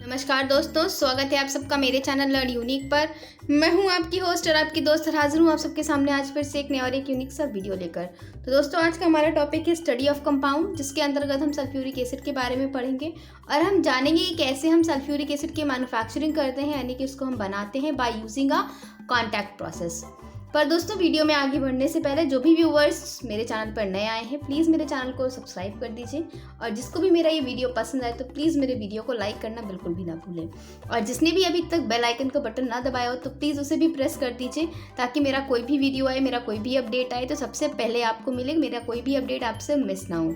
नमस्कार दोस्तों, स्वागत है आप सबका मेरे चैनल लर्न यूनिक पर। मैं हूं आपकी होस्ट और आपकी दोस्त, हाजिर हूं आप सबके सामने आज फिर से एक नया और एक यूनिक सा वीडियो लेकर। तो दोस्तों, आज का हमारा टॉपिक है स्टडी ऑफ कंपाउंड, जिसके अंतर्गत हम सल्फ्यूरिक एसिड के बारे में पढ़ेंगे और हम जानेंगे कि कैसे हम सल्फ्यूरिक एसिड की मैन्युफैक्चरिंग करते हैं, यानी कि उसको हम बनाते हैं by using a contact process. पर दोस्तों, वीडियो में आगे बढ़ने से पहले जो भी व्यूवर्स मेरे चैनल पर नए आए हैं, प्लीज़ मेरे चैनल को सब्सक्राइब कर दीजिए और जिसको भी मेरा ये वीडियो पसंद आए तो प्लीज़ मेरे वीडियो को लाइक करना बिल्कुल भी ना भूलें। और जिसने भी अभी तक बेल आइकन का बटन ना दबाया हो तो प्लीज़ उसे भी प्रेस कर दीजिए, ताकि मेरा कोई भी वीडियो आए, मेरा कोई भी अपडेट आए तो सबसे पहले आपको मिले, मेरा कोई भी अपडेट आपसे मिस ना हो।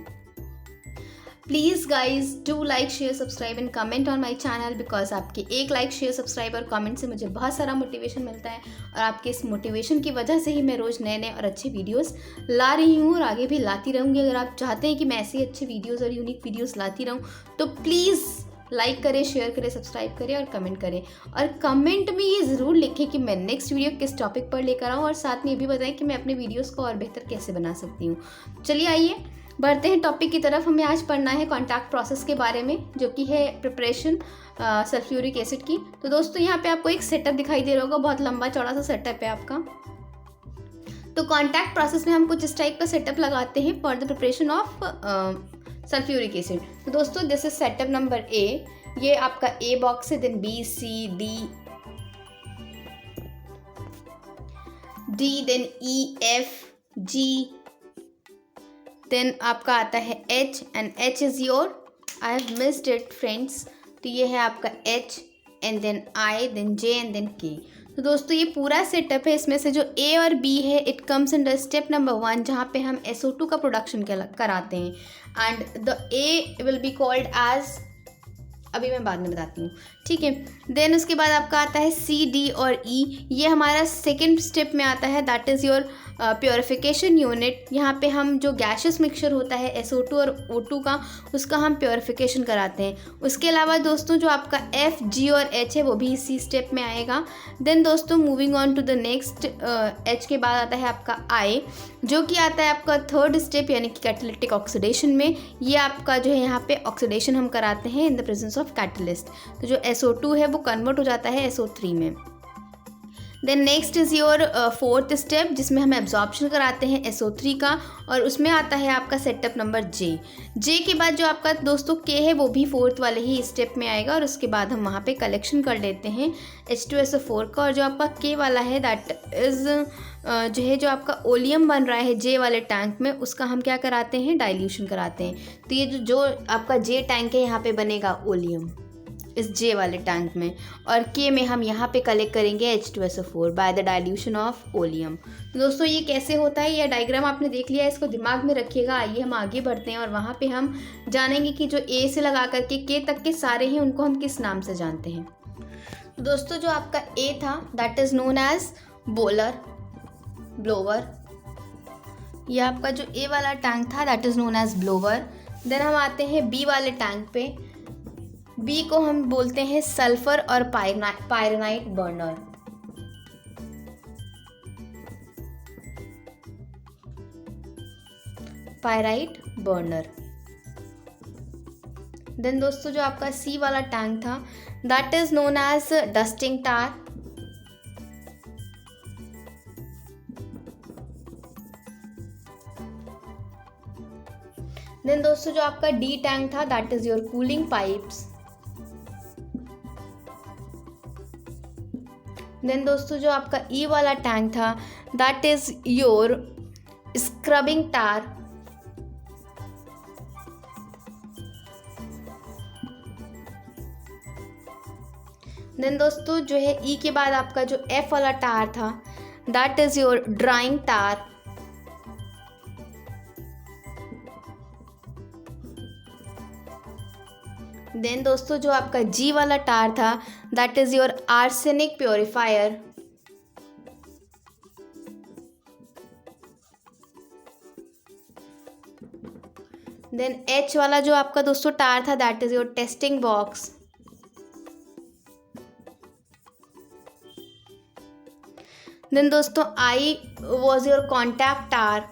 Please guys do like, share, subscribe and comment on my channel, because आपके एक लाइक, शेयर, सब्सक्राइब और कमेंट से मुझे बहुत सारा मोटिवेशन मिलता है और आपके इस मोटिवेशन की वजह से ही मैं रोज़ नए नए और अच्छे वीडियोस ला रही हूँ और आगे भी लाती रहूँगी। अगर आप चाहते हैं कि मैं ऐसे ही अच्छे वीडियोस और यूनिक वीडियोस लाती रहूँ तो प्लीज़ लाइक करें, शेयर करें, सब्सक्राइब करें और कमेंट करें। और कमेंट में ये ज़रूर लिखें कि मैं नेक्स्ट वीडियो किस टॉपिक पर लेकर आऊँ और साथ में ये भी बताएं कि मैं अपने वीडियोज़ को और बेहतर कैसे बना सकती हूँ। चलिए आइए बढ़ते हैं टॉपिक की तरफ। हमें आज पढ़ना है कॉन्टैक्ट प्रोसेस के बारे में, जो कि है प्रिपरेशन सल्फ्यूरिक एसिड की। तो दोस्तों, यहाँ पे आपको एक सेटअप दिखाई दे रहा होगा, बहुत लंबा चौड़ा सा सेटअप है आपका। तो कॉन्टैक्ट प्रोसेस में हम कुछ इस टाइप का सेटअप लगाते हैं for the preparation of sulphuric acid. तो दोस्तों, this is setup number A. ये आपका ए बॉक्स है, then B, C, D, then E, F, G, then आपका आता है H and H is your, I have missed it friends. तो ये है आपका H and then I, then J and then K। तो दोस्तों, ये पूरा सेटअप है। इसमें से जो A और B है, it comes in the step number 1, जहाँ पे हम SO2 का प्रोडक्शन कराते हैं and the A will be called as, अभी मैं बाद में बताती हूँ, ठीक है। देन उसके बाद आपका आता है C, D और E। ये हमारा सेकेंड स्टेप में आता है, that is your purification unit. यहाँ पे हम जो गैशियस मिक्सचर होता है SO2 और O2 का, उसका हम प्योरिफिकेशन कराते हैं। उसके अलावा दोस्तों, जो आपका F, G और H है वो भी इसी स्टेप में आएगा। देन दोस्तों, moving on to the next, H के बाद आता है आपका I, जो कि आता है आपका थर्ड स्टेप, यानी कि कैटालिटिक ऑक्सीडेशन में। ये आपका जो है यहाँ पे ऑक्सीडेशन हम कराते हैं in the presence of catalyst. तो जो SO2 है वो कन्वर्ट हो जाता है SO3 में। Then next is your fourth step, जिसमें हम एब्जॉर्प्शन कराते हैं SO3 का, और उसमें आता है आपका सेटअप नंबर J के बाद जो आपका दोस्तों K है वो भी फोर्थ वाले ही स्टेप में आएगा, और उसके बाद हम वहाँ पे कलेक्शन कर लेते हैं H2SO4 का। और जो आपका K वाला है, दैट इज़ जो है, जो आपका ओलियम बन रहा है J वाले टैंक में, उसका हम क्या कराते हैं, डाइल्यूशन कराते हैं। तो ये जो आपका J टैंक है, यहाँ पे बनेगा ओलियम इस J वाले टैंक में, और K में हम यहाँ पे कलेक्ट करेंगे H2SO4 by the dilution of oleum. तो दोस्तों, ये कैसे होता है, यह डायग्राम आपने देख लिया है, इसको दिमाग में रखिएगा। आइए हम आगे बढ़ते हैं और वहाँ पे हम जानेंगे कि जो A से लगा करके K तक के सारे हैं, उनको हम किस नाम से जानते हैं। तो दोस्तों, जो आपका A था, that is known as blower, blower. यह आपका जो A वाला टैंक था, that is known as blower. Then हम आते हैं B वाले टैंक पे। B को हम बोलते हैं सल्फर और pyrite burner. Pyrite burner. Then दोस्तों, जो आपका C वाला टैंक था, that is known as dusting tower. Then दोस्तों, जो आपका D टैंक था, that is your cooling pipes. Then दोस्तों, जो आपका E वाला टैंक था, that is your scrubbing tower. Then दोस्तों, जो है E के बाद आपका जो F वाला टार था, that is your drying tower. Then दोस्तों, जो आपका G वाला टार था, that is your arsenic purifier. Then H वाला जो आपका दोस्तों टार था, that is your testing box. Then दोस्तों, I was your contact tower.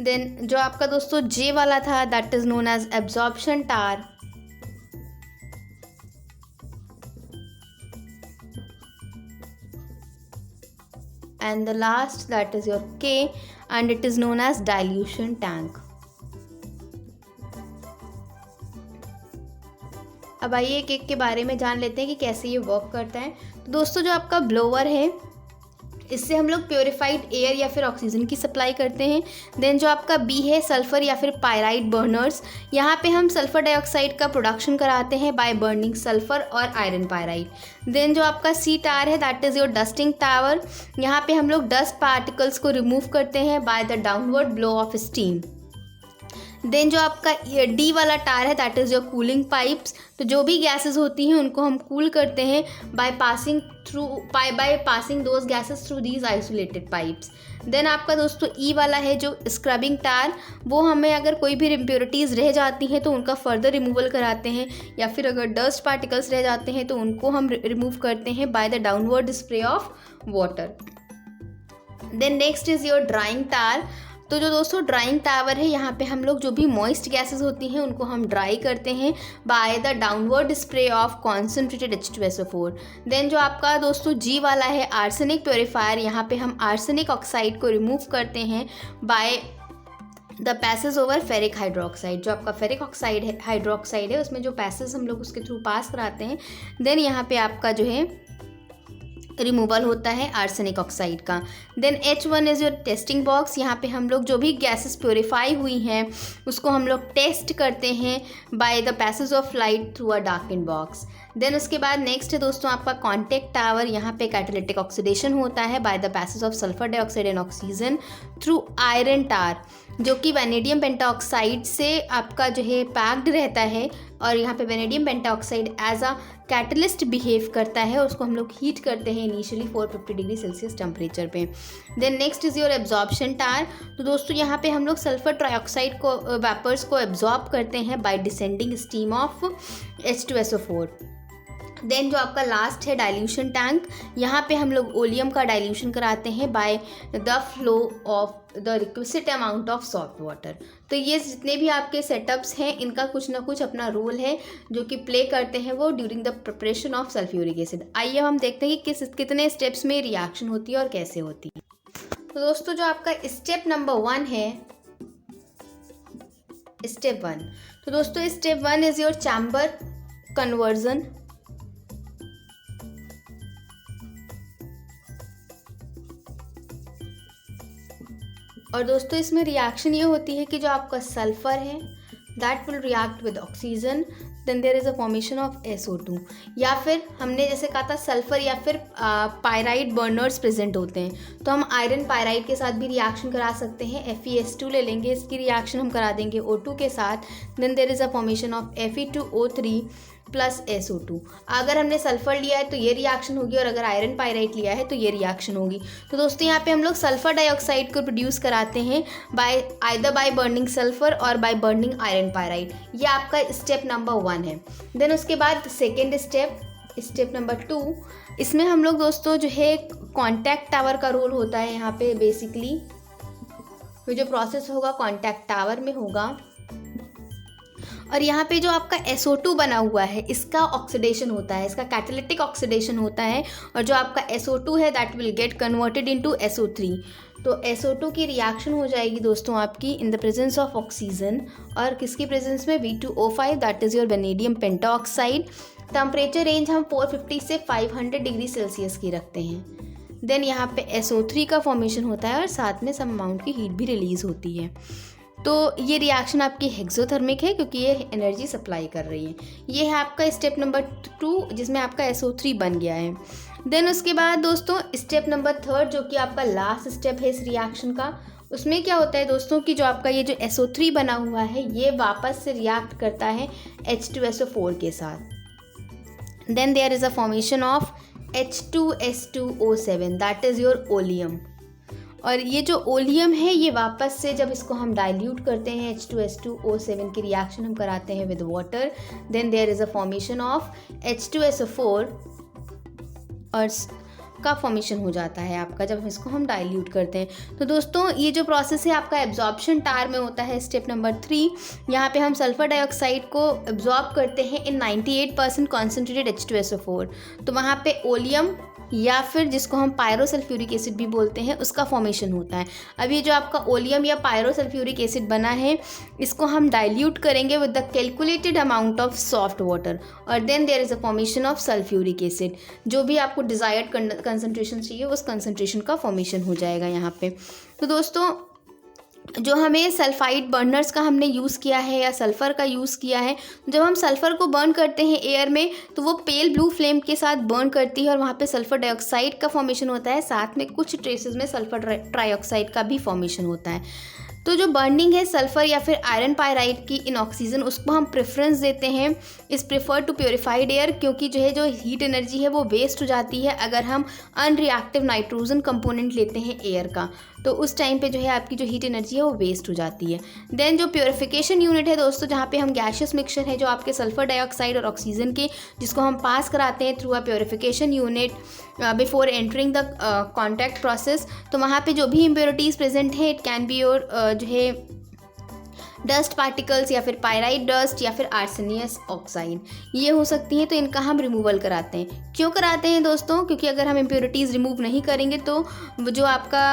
Then जो आपका दोस्तों J वाला था that is known as absorption tower. And the last that is your K and it is known as dilution tank. अब आइए एक एक के बारे में जान लेते हैं कि कैसे ये वर्क करता है। तो दोस्तों जो आपका ब्लोअर है इससे हम लोग प्योरीफाइड एयर या फिर ऑक्सीजन की सप्लाई करते हैं। देन जो आपका बी है सल्फ़र या फिर पायराइड बर्नर्स, यहाँ पे हम सल्फ़र डाइऑक्साइड का प्रोडक्शन कराते हैं बाय बर्निंग सल्फ़र और आयरन पायराइड। देन जो आपका सी टार है that is your dusting tower, यहाँ पे हम लोग डस्ट पार्टिकल्स को रिमूव करते हैं by the downward blow of steam. Then जो आपका डी वाला टार है that is your cooling pipes, तो जो भी गैसेस होती हैं उनको हम कूल करते हैं by passing those gases through these isolated pipes. Then आपका दोस्तों ई वाला है जो स्क्रबिंग टार, वो हमें अगर कोई भी इम्प्योरिटीज़ रह जाती हैं तो उनका फर्दर रिमूवल कराते हैं, या फिर अगर डस्ट पार्टिकल्स रह जाते हैं तो उनको हम रिमूव करते हैं by the downward spray of water. Then next is your drying tower, तो जो दोस्तों ड्राइंग टावर है यहाँ पे हम लोग जो भी मॉइस्ट गैसेस होती हैं उनको हम ड्राई करते हैं by the downward spray of concentrated H2SO4। Then जो आपका दोस्तों जी वाला है आर्सेनिक प्योरीफायर, यहाँ पे हम आर्सेनिक ऑक्साइड को रिमूव करते हैं by the passage over ferric hydroxide. जो आपका फेरिक ऑक्साइड है हाइड्रोक्साइड है उसमें जो पैसेज हम लोग उसके थ्रू पास कराते हैं, देन यहाँ पे आपका जो है रिमूवल होता है आर्सेनिक ऑक्साइड का। Then H1 is your testing box, यहाँ पे हम लोग जो भी गैसेस प्योरीफाई हुई हैं उसको हम लोग टेस्ट करते हैं by the passage of light through a darken box. Then उसके बाद नेक्स्ट है दोस्तों आपका कॉन्टैक्ट टावर, यहाँ पे कैटालिटिक ऑक्सीडेशन होता है by the passage of sulphur dioxide and oxygen through iron tower, जो कि वैनेडियम पेंटाऑक्साइड से आपका जो है पैक्ड रहता है, और यहाँ पे vanadium pentoxide as a catalyst behave करता है, उसको हम लोग हीट करते हैं इनिशियली 450 डिग्री सेल्सियस टेम्परेचर पे। Then next is your absorption tower, तो दोस्तों यहाँ पे हम लोग सल्फर ट्राइऑक्साइड को वेपर्स को एब्जॉर्ब करते हैं by descending steam of H2SO4। Then जो आपका लास्ट है डाइल्यूशन टैंक, यहाँ पे हम लोग ओलियम का डाइल्यूशन कराते हैं by the flow of the requisite amount of salt water. तो ये जितने भी आपके सेटअप्स हैं इनका कुछ ना कुछ अपना रोल है जो कि प्ले करते हैं वो during the preparation of sulphuric acid. आइए हम देखते हैं कि कितने स्टेप्स में रिएक्शन होती है और कैसे होती है। तो दोस्तों जो आपका स्टेप नंबर 1 है, स्टेप 1, तो दोस्तों step 1 is your chamber conversion. और दोस्तों इसमें रिएक्शन ये होती है कि जो आपका सल्फ़र है that will react with oxygen, then there is a formation of SO2, या फिर हमने जैसे कहा था सल्फ़र या फिर पायराइड बर्नर्स प्रेजेंट होते हैं तो हम आयरन पायराइड के साथ भी रिएक्शन करा सकते हैं। FeS2 ले लेंगे, इसकी रिएक्शन हम करा देंगे O2 के साथ, then there is a formation of Fe2O3 plus SO2। अगर हमने सल्फ़र लिया है तो ये रिएक्शन होगी, और अगर आयरन पायराइड लिया है तो ये रिएक्शन होगी। तो दोस्तों यहाँ पे हम लोग सल्फ़र डाइऑक्साइड को प्रोड्यूस कराते हैं बाय बर्निंग सल्फ़र और बाय बर्निंग आयरन पायराइड। ये आपका स्टेप नंबर 1 है। देन उसके बाद सेकेंड स्टेप नंबर 2, इसमें हम लोग दोस्तों जो है कॉन्टैक्ट टावर का रोल होता है। यहाँ पे बेसिकली जो प्रोसेस होगा कॉन्टैक्ट टावर में होगा, और यहाँ पे जो आपका SO2 बना हुआ है इसका ऑक्सीडेशन होता है, इसका कैटालिटिक ऑक्सीडेशन होता है, और जो आपका SO2 है that will get converted into SO3। तो SO2 की रिएक्शन हो जाएगी दोस्तों आपकी in the presence of oxygen, और किसकी प्रेजेंस में, V2O5 that is your vanadium pentoxide. Temperature range हम 450 से 500 डिग्री सेल्सियस की रखते हैं। देन यहाँ पे SO3 का फॉर्मेशन होता है और साथ में सम अमाउंट की हीट भी रिलीज़ होती है। तो ये रिएक्शन आपकी हेक्सोथर्मिक है क्योंकि ये एनर्जी सप्लाई कर रही है। ये है आपका स्टेप नंबर 2 जिसमें आपका SO3 बन गया है। देन उसके बाद दोस्तों स्टेप नंबर 3 जो कि आपका लास्ट स्टेप है इस रिएक्शन का, उसमें क्या होता है दोस्तों कि जो आपका ये जो SO3 बना हुआ है ये वापस से रिएक्ट करता है H2SO4 के साथ। Then there is a formation of H2S2O7 that is your oleum. और ये जो ओलियम है ये वापस से जब इसको हम डाइल्यूट करते हैं H2S2O7 की रिएक्शन हम कराते हैं with water, then there is a formation of H2SO4, का फॉर्मेशन हो जाता है आपका जब इसको हम डाइल्यूट करते हैं। तो दोस्तों ये जो प्रोसेस है आपका एब्जॉर्प्शन टार में होता है। स्टेप नंबर 3, यहाँ पे हम सल्फर डाइऑक्साइड को एब्जॉर्ब करते हैं इन 98% कॉन्सेंट्रेटेड H2SO4। तो वहाँ पे ओलियम या फिर जिसको हम पायरोसल्फ्यूरिक एसिड भी बोलते हैं उसका फॉर्मेशन होता है। अब ये जो आपका ओलियम या पायरोसल्फ्यूरिक एसिड बना है इसको हम डाइल्यूट करेंगे with the calculated amount of soft water और then there is a formation of sulphuric acid. जो भी आपको डिज़ायर्ड कंसनट्रेशन चाहिए उस कंसनट्रेशन का फॉर्मेशन हो जाएगा यहाँ पे। तो दोस्तों जो हमें सल्फाइड बर्नर्स का हमने यूज़ किया है या सल्फ़र का यूज़ किया है, जब हम सल्फ़र को बर्न करते हैं एयर में तो वो पेल ब्लू फ्लेम के साथ बर्न करती है और वहाँ पे सल्फ़र डाइऑक्साइड का फॉर्मेशन होता है, साथ में कुछ ट्रेसेस में सल्फ़र ट्राइऑक्साइड का भी फॉर्मेशन होता है। तो जो बर्निंग है सल्फ़र या फिर आयरन पायराइड की इन ऑक्सीजन उसको हम प्रेफरेंस देते हैं is preferred to purified air, क्योंकि जो हीट एनर्जी है वो वेस्ट हो जाती है अगर हम अनरिएक्टिव नाइट्रोजन कंपोनेंट लेते हैं एयर का, तो उस टाइम पे जो है आपकी जो हीट एनर्जी है वो वेस्ट हो जाती है। देन जो प्योरीफिकेशन यूनिट है दोस्तों, जहाँ पे हम गैशियस मिक्सचर है जो आपके सल्फर डाइऑक्साइड और ऑक्सीजन के, जिसको हम पास कराते हैं through a purification unit before entering the contact process, तो वहाँ पे जो भी इम्प्योरिटीज़ प्रेजेंट है इट कैन बी योर जो है डस्ट पार्टिकल्स या फिर पायराइड डस्ट या फिर आर्सेनियस ऑक्साइड, ये हो सकती हैं। तो इनका हम रिमूवल कराते हैं। क्यों कराते हैं दोस्तों? क्योंकि अगर हम इम्प्योरिटीज़ रिमूव नहीं करेंगे तो जो आपका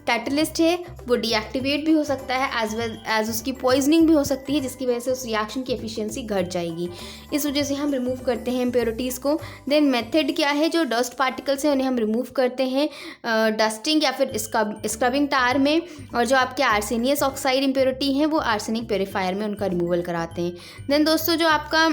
कैटलिस्ट है वो डीएक्टिवेट भी हो सकता है एज वेल एज उसकी पॉइजनिंग भी हो सकती है, जिसकी वजह से उस रिएक्शन की एफिशिएंसी घट जाएगी। इस वजह से हम रिमूव करते हैं इम्प्योरिटीज़ को। देन मेथड क्या है, जो डस्ट पार्टिकल्स हैं उन्हें हम रिमूव करते हैं डस्टिंग या फिर स्क्रबिंग टार में, और जो आपके आर्सेनियस ऑक्साइड इम्प्योरिटी हैं वो आर्सेनिक प्योरीफायर में उनका रिमूवल कराते हैं। देन दोस्तों जो आपका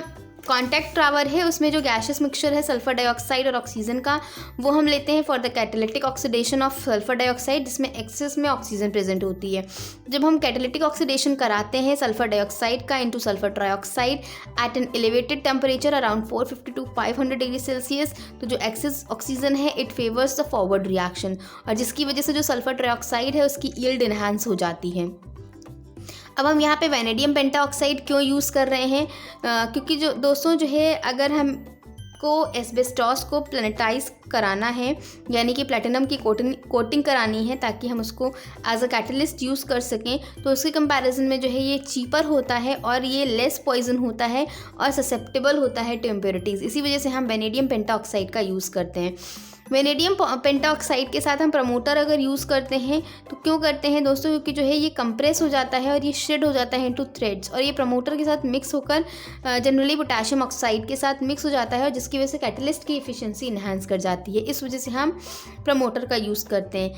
कॉन्टैक्ट टावर है उसमें जो गैशियस मिक्सचर है सल्फर डाइऑक्साइड और ऑक्सीजन का, वो हम लेते हैं for the catalytic oxidation of sulphur dioxide, जिसमें एक्सेस में ऑक्सीजन प्रेजेंट होती है। जब हम कैटालिटिक ऑक्सीडेशन कराते हैं सल्फर डाइऑक्साइड का into sulphur trioxide at an elevated temperature around 450 to 500 degree Celsius, तो जो एक्सेस ऑक्सीजन है it favours the forward reaction, और जिसकी वजह से जो सल्फर ट्राइऑक्साइड है उसकी यील्ड इन्हांस हो जाती है। अब हम यहाँ पे वैनेडियम पेंटाऑक्साइड क्यों यूज़ कर रहे हैं? क्योंकि जो दोस्तों जो है अगर हमको एस्बेस्टॉस को प्लेनेटाइज कराना है, यानी कि प्लेटिनम की कोटिंग करानी है ताकि हम उसको एज अ कैटलिस्ट यूज़ कर सकें, तो उसके कंपैरिजन में जो है ये चीपर होता है और ये लेस पॉइजन होता है और ससेप्टेबल होता है टू इम्प्योरिटीज़। इसी वजह से हम वैनेडियम पेंटाऑक्साइड का यूज़ करते हैं। वेनेडियम पेंटाऑक्साइड के साथ हम प्रमोटर अगर यूज़ करते हैं तो क्यों करते हैं दोस्तों? क्योंकि जो है ये कंप्रेस हो जाता है और ये शेड हो जाता है इनटू थ्रेड्स, और ये प्रमोटर के साथ मिक्स होकर जनरली पोटेशियम ऑक्साइड के साथ मिक्स हो जाता है, और जिसकी वजह से कैटलिस्ट की एफिशिएंसी इन्हांस कर जाती है। इस वजह से हम प्रमोटर का यूज़ करते हैं।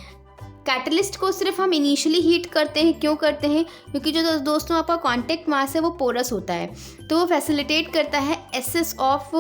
कैटलिस्ट को सिर्फ हम इनिशियली हीट करते हैं। क्यों करते हैं? क्योंकि जो दोस्तों आपका कॉन्टैक्ट मास है वो पोरस होता है, तो वो फैसिलिटेट करता है excess of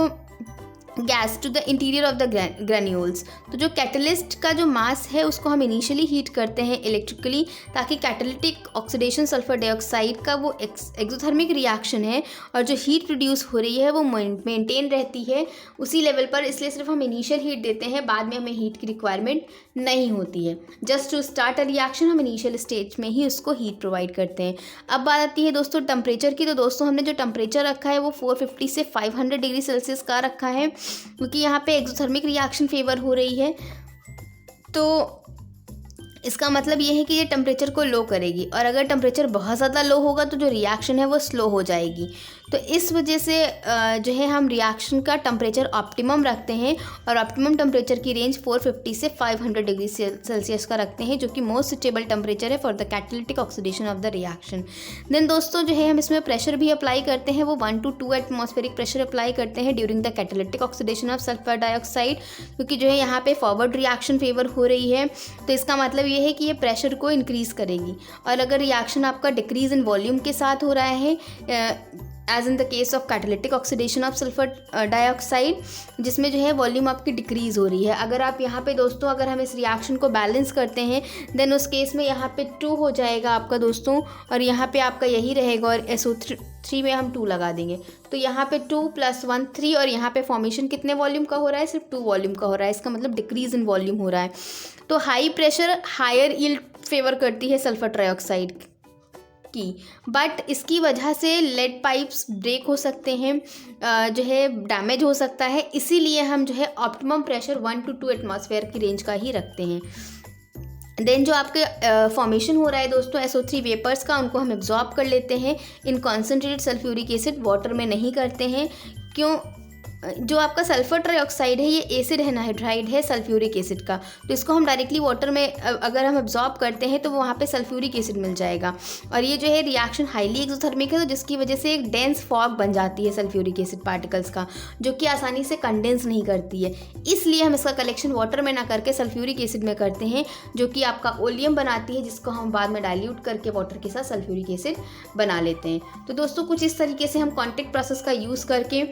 gas to the interior of the granules. तो जो कैटलिस्ट का जो मास है उसको हम इनिशियली हीट करते हैं इलेक्ट्रिकली, ताकि कैटालिटिक ऑक्सीडेशन सल्फर डाइऑक्साइड का वो एक्सोथर्मिक रिएक्शन है और जो हीट प्रोड्यूस हो रही है वो मेंटेन रहती है उसी लेवल पर। इसलिए सिर्फ हम इनिशियल हीट देते हैं, बाद में हमें हीट की रिक्वायरमेंट नहीं होती है। Just to start a reaction हम इनिशियल स्टेज में ही उसको हीट प्रोवाइड करते हैं। अब बात आती है दोस्तों टेम्परेचर की। तो दोस्तों हमने जो टेम्परेचर रखा है वो 450 से 500 डिग्री सेल्सियस का रखा है, क्योंकि यहाँ पे एक्सोथर्मिक रिएक्शन फेवर हो रही है। तो इसका मतलब ये है कि ये टेम्परेचर को लो करेगी, और अगर टेम्परेचर बहुत ज़्यादा लो होगा तो जो रिएक्शन है वो स्लो हो जाएगी। तो इस वजह से जो है हम रिएक्शन का टेम्परेचर ऑप्टिमम रखते हैं, और ऑप्टिमम टेम्परेचर की रेंज 450 से 500 डिग्री सेल्सियस का रखते हैं, जो कि मोस्ट सुटेबल टेम्परेचर है for the catalytic oxidation of the reaction. Then दोस्तों जो है हम इसमें प्रेशर भी अप्लाई करते हैं, वो 1 to 2 एटमॉस्फेरिक प्रेशर अप्लाई करते हैं during the catalytic oxidation of sulphur dioxide, क्योंकि जो है यहाँ पे फॉरवर्ड रिएक्शन फेवर हो रही है। तो इसका मतलब ये है कि ये प्रेशर को इंक्रीज़ करेगी, और अगर रिएक्शन आपका डिक्रीज इन वॉल्यूम के साथ हो रहा है as in the case of catalytic oxidation of sulphur dioxide, जिसमें जो है वॉल्यूम आपकी डिक्रीज़ हो रही है। अगर आप यहाँ पे दोस्तों अगर हम इस रिएक्शन को बैलेंस करते हैं देन उस केस में यहाँ पे 2 हो जाएगा आपका दोस्तों, और यहाँ पे आपका यही रहेगा, और SO3 में हम 2 लगा देंगे। तो यहाँ पे 2 + 1 3, और यहाँ पे फॉर्मेशन कितने वॉल्यूम का हो रहा है? सिर्फ 2 वॉल्यूम का हो रहा है। इसका मतलब डिक्रीज इन वॉल्यूम हो रहा है। तो high pressure higher yield favour करती है सल्फर ट्राइऑक्साइड की, बट इसकी वजह से लेड पाइप्स ब्रेक हो सकते हैं, जो है डैमेज हो सकता है। इसीलिए हम जो है ऑप्टिमम प्रेशर 1 to 2 एटमॉस्फेयर की रेंज का ही रखते हैं। देन जो आपके फॉर्मेशन हो रहा है दोस्तों SO3 वेपर्स का, उनको हम एब्जॉर्ब कर लेते हैं इन कॉन्सेंट्रेटेड सल्फ्यूरिक एसिड, वाटर में नहीं करते हैं। क्यों? जो आपका सल्फर ट्राइऑक्साइड है ये एसिड एनहाइड्राइड है सल्फ्यूरिक एसिड का, तो इसको हम डायरेक्टली वाटर में अगर हम एब्जॉर्ब करते हैं तो वहाँ पे सल्फ्यूरिक एसिड मिल जाएगा। और ये जो है रिएक्शन हाईली एक्सोथर्मिक है, तो जिसकी वजह से एक डेंस फॉग बन जाती है सल्फ्यूरिक एसिड पार्टिकल्स का, जो कि आसानी से कंडेंस नहीं करती है। इसलिए हम इसका कलेक्शन वाटर में ना करके सल्फ्यूरिक एसिड में करते हैं, जो कि आपका ओलियम बनाती है, जिसको हम बाद में डाइल्यूट करके वाटर के साथ सल्फ्यूरिक एसिड बना लेते हैं। तो दोस्तों कुछ इस तरीके से हम कॉन्टैक्ट प्रोसेस का यूज़ करके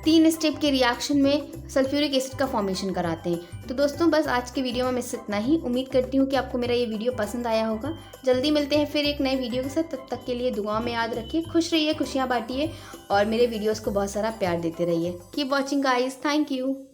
3 स्टेप के रिएक्शन में सल्फ्यूरिक एसिड का फॉर्मेशन कराते हैं। तो दोस्तों बस आज की वीडियो में मैं इतना ही। उम्मीद करती हूँ कि आपको मेरा ये वीडियो पसंद आया होगा। जल्दी मिलते हैं फिर एक नए वीडियो के साथ। तब तक के लिए दुआ में याद रखिए, खुश रहिए, खुशियाँ बांटिए और मेरे वीडियोज़ को बहुत सारा प्यार देते रहिए। Keep watching guys, thank you.